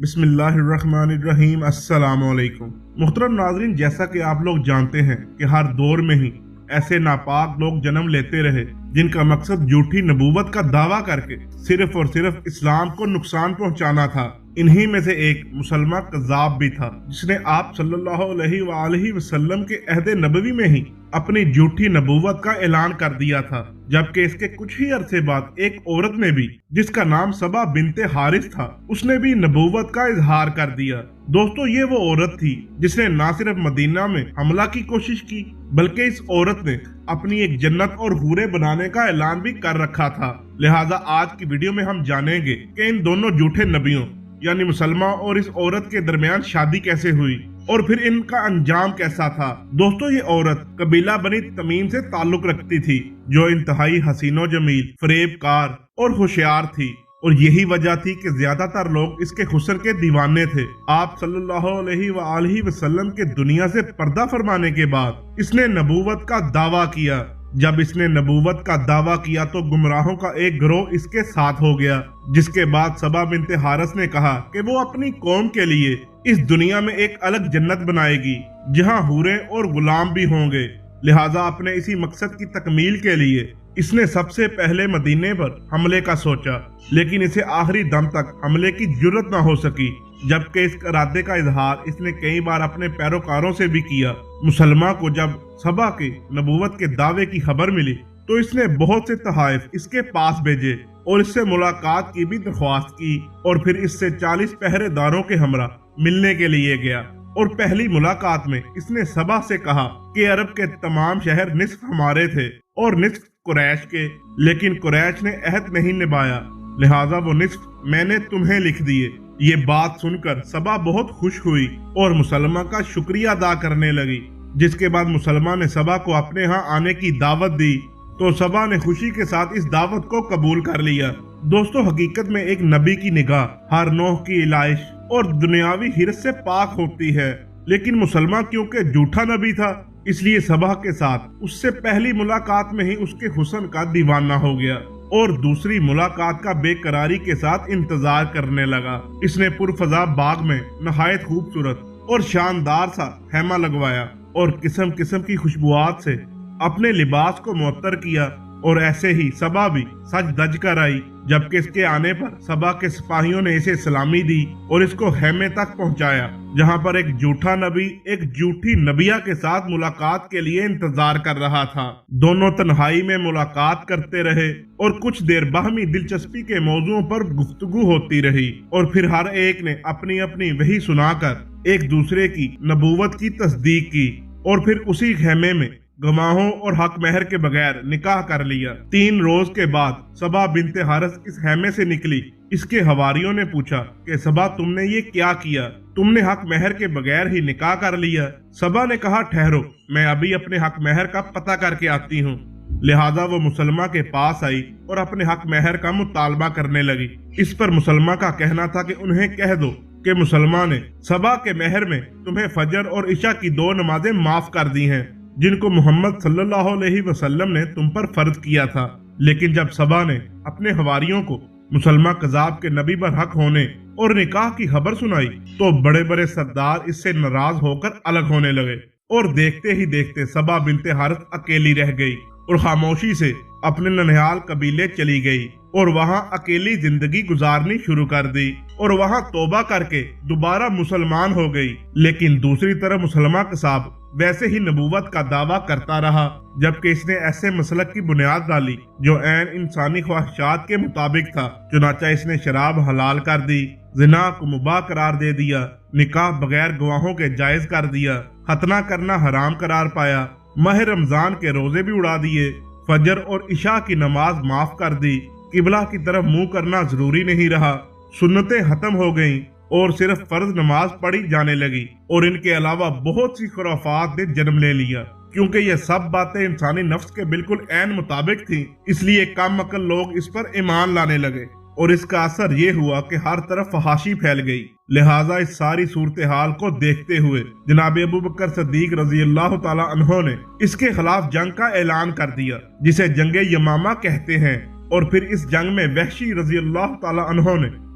بسم اللہ الرحمن الرحیم۔ السلام علیکم محترم ناظرین، جیسا کہ آپ لوگ جانتے ہیں کہ ہر دور میں ہی ایسے ناپاک لوگ جنم لیتے رہے جن کا مقصد جھوٹی نبوت کا دعویٰ کر کے صرف اور صرف اسلام کو نقصان پہنچانا تھا۔ انہی میں سے ایک مسلمہ کذاب بھی تھا جس نے آپ صلی اللہ علیہ وآلہ وسلم کے عہد نبوی میں ہی اپنی جھوٹی نبوت کا اعلان کر دیا تھا، جبکہ اس کے کچھ ہی عرصے بعد ایک عورت نے بھی، جس کا نام سبا بنت حارث تھا، اس نے بھی نبوت کا اظہار کر دیا۔ دوستو، یہ وہ عورت تھی جس نے نہ صرف مدینہ میں حملہ کی کوشش کی بلکہ اس عورت نے اپنی ایک جنت اور حورے بنانے کا اعلان بھی کر رکھا تھا۔ لہٰذا آج کی ویڈیو میں ہم جانیں گے کہ ان دونوں جھوٹے نبیوں یعنی مسلمہ اور اس عورت کے درمیان شادی کیسے ہوئی اور پھر ان کا انجام کیسا تھا۔ دوستو، یہ عورت قبیلہ بنی تمیم سے تعلق رکھتی تھی جو انتہائی حسین و جمیل، فریب کار اور ہوشیار تھی، اور یہی وجہ تھی کہ زیادہ تر لوگ اس کے حسن کے دیوانے تھے۔ آپ صلی اللہ علیہ وآلہ وسلم کے دنیا سے پردہ فرمانے کے بعد اس نے نبوت کا دعویٰ کیا۔ جب اس نے نبوت کا دعویٰ کیا تو گمراہوں کا ایک گروہ اس کے ساتھ ہو گیا، جس کے بعد سبا بنت حارث نے کہا کہ وہ اپنی قوم کے لیے اس دنیا میں ایک الگ جنت بنائے گی جہاں حوریں اور غلام بھی ہوں گے۔ لہٰذا اپنے اسی مقصد کی تکمیل کے لیے اس نے سب سے پہلے مدینے پر حملے کا سوچا، لیکن اسے آخری دم تک حملے کی جرت نہ ہو سکی، جبکہ اس ارادے کا اظہار اس نے کئی بار اپنے پیروکاروں سے بھی کیا۔ مسلمہ کو جب سبا کے نبوت کے دعوے کی خبر ملی تو اس نے بہت سے تحائف اس کے پاس بھیجے اور اس سے ملاقات کی بھی درخواست کی، اور پھر اس سے 40 پہرے داروں کے ہمراہ ملنے کے لیے گیا۔ اور پہلی ملاقات میں اس نے سبا سے کہا کہ عرب کے تمام شہر نصف ہمارے تھے اور نصف قریش کے، لیکن قریش نے عہد نہیں نبھایا، لہٰذا وہ نصف میں نے تمہیں لکھ دیے۔ یہ بات سن کر سبا بہت خوش ہوئی اور مسلمہ کا شکریہ ادا کرنے لگی، جس کے بعد مسلمہ نے سبا کو اپنے ہاں آنے کی دعوت دی تو سبا نے خوشی کے ساتھ اس دعوت کو قبول کر لیا۔ دوستو، حقیقت میں ایک نبی کی نگاہ ہر نوع کی علائش اور دنیاوی حرص سے پاک ہوتی ہے، لیکن مسلمہ کیونکہ جھوٹا نبی تھا اس لیے سبا کے ساتھ اس سے پہلی ملاقات میں ہی اس کے حسن کا دیوانہ ہو گیا اور دوسری ملاقات کا بے قراری کے ساتھ انتظار کرنے لگا۔ اس نے پرفضا باغ میں نہایت خوبصورت اور شاندار سا خیمہ لگوایا اور قسم قسم کی خوشبوات سے اپنے لباس کو معطر کیا، اور ایسے ہی سبا بھی سج دج کر آئی۔ جبکہ اس کے آنے پر سبا کے سپاہیوں نے اسے سلامی دی اور اس کو خیمے تک پہنچایا، جہاں پر ایک جھوٹا نبی ایک جھوٹی نبیہ کے ساتھ ملاقات کے لیے انتظار کر رہا تھا۔ دونوں تنہائی میں ملاقات کرتے رہے اور کچھ دیر باہمی دلچسپی کے موضوعوں پر گفتگو ہوتی رہی، اور پھر ہر ایک نے اپنی اپنی وحی سنا کر ایک دوسرے کی نبوت کی تصدیق کی، اور پھر اسی خیمے میں گواہوں اور حق مہر کے بغیر نکاح کر لیا۔ 3 روز کے بعد سبا بنت حارث اس خیمے سے نکلی۔ اس کے حواریوں نے پوچھا کہ سبا، تم نے یہ کیا کیا؟ تم نے حق مہر کے بغیر ہی نکاح کر لیا۔ سبا نے کہا، ٹھہرو، میں ابھی اپنے حق مہر کا پتہ کر کے آتی ہوں۔ لہٰذا وہ مسلمہ کے پاس آئی اور اپنے حق مہر کا مطالبہ کرنے لگی۔ اس پر مسلمہ کا کہنا تھا کہ انہیں کہہ دو کہ مسلمہ نے سبا کے مہر میں تمہیں فجر اور عشاء کی 2 نمازیں معاف کر دی ہیں جن کو محمد صلی اللہ علیہ وسلم نے تم پر فرض کیا تھا۔ لیکن جب سبا نے اپنے حواریوں کو مسلمہ کذاب کے نبی پر حق ہونے اور نکاح کی خبر سنائی تو بڑے بڑے سردار اس سے ناراض ہو کر الگ ہونے لگے، اور دیکھتے ہی دیکھتے سبا بنت حارث اکیلی رہ گئی اور خاموشی سے اپنے ننھیال قبیلے چلی گئی اور وہاں اکیلی زندگی گزارنی شروع کر دی، اور وہاں توبہ کر کے دوبارہ مسلمان ہو گئی۔ لیکن دوسری طرف مسلمہ کذاب ویسے ہی نبوت کا دعویٰ کرتا رہا، جبکہ اس نے ایسے مسلک کی بنیاد ڈالی جو عین انسانی خواہشات کے مطابق تھا۔ چنانچہ اس نے شراب حلال کر دی، زنا کو مباح قرار دے دیا، نکاح بغیر گواہوں کے جائز کر دیا، ختنہ کرنا حرام قرار پایا، ماہ رمضان کے روزے بھی اڑا دیے، فجر اور عشاء کی نماز معاف کر دی، قبلہ کی طرف منہ کرنا ضروری نہیں رہا، سنتیں ختم ہو گئیں اور صرف فرض نماز پڑھی جانے لگی، اور ان کے علاوہ بہت سی خرافات نے جنم لے لیا۔ کیونکہ یہ سب باتیں انسانی نفس کے بالکل عین مطابق تھیں، اس لیے کم عقل لوگ اس پر ایمان لانے لگے، اور اس کا اثر یہ ہوا کہ ہر طرف فحاشی پھیل گئی۔ لہٰذا اس ساری صورتحال کو دیکھتے ہوئے جناب ابو بکر صدیق رضی اللہ تعالی عنہ نے اس کے خلاف جنگ کا اعلان کر دیا، جسے جنگ یمامہ کہتے ہیں، اور پھر اس جنگ میں وحشی رضی اللہ تعالی عنہ نے